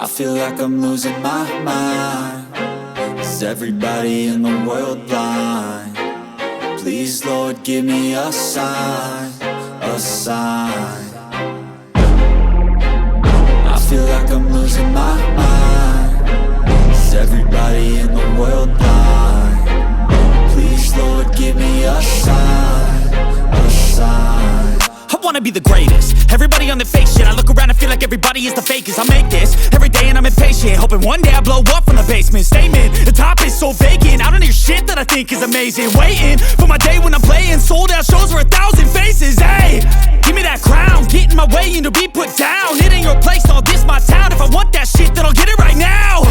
I feel like I'm losing my mind. Is everybody in the world blind? Please, Lord, give me a sign, a sign. I feel like I'm losing my mind. Is everybody in the world blind? Please, Lord, give me a sign, a sign. I wanna be the greatest. Everybody on the fake shit. I look around and feel like everybody is the fakest. I make this every day and I'm impatient, hoping one day I blow up from the basement. Statement, the top is so vacant. I don't hear shit that I think is amazing. Waiting for my day when I'm playing sold out shows for 1,000 faces. Hey, give me that crown, get in my way and to be put down. It ain't your place, all this my town. If I want that shit, then I'll get it right now.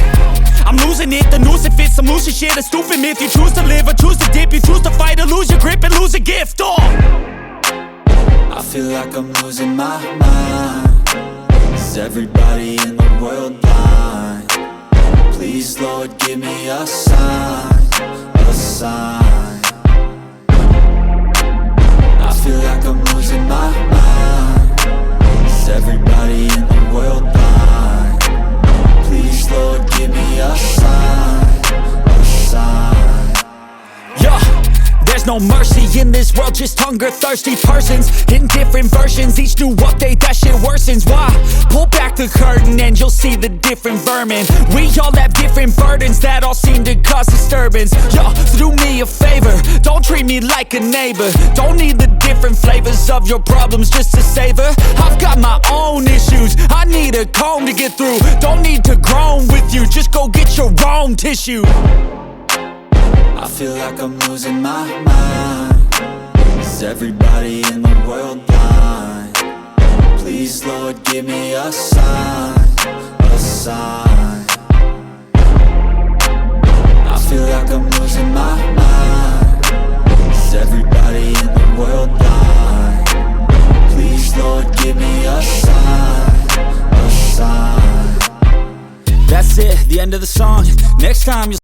I'm losing it, the noose it fits. I'm losing shit, a stupid myth. You choose to live or choose to dip. You choose to fight or lose your grip and lose a gift. I feel like I'm losing my mind. Is everybody in the world blind? Please, Lord, give me a sign, a sign. I feel like I'm losing my mind. Is everybody in the world blind? Please, Lord, give me a sign, a sign. Yeah. There's no mercy in this world, just hunger-thirsty persons in different versions. Each new update, that shit worsens. Why? Pull back the curtain and you'll see the different vermin. We all have different burdens that all seem to cause disturbance. Yo, so do me a favor, don't treat me like a neighbor. Don't need the different flavors of your problems just to savor. I've got my own issues, I need a comb to get through. Don't need to groan with you, just go get your own tissue. I feel like I'm losing my mind. Is everybody in the world blind? Please, Lord, give me a sign, a sign. I feel like I'm losing my mind. Is everybody in the world blind? Please, Lord, give me a sign, a sign. That's it, the end of the song. Next time you'll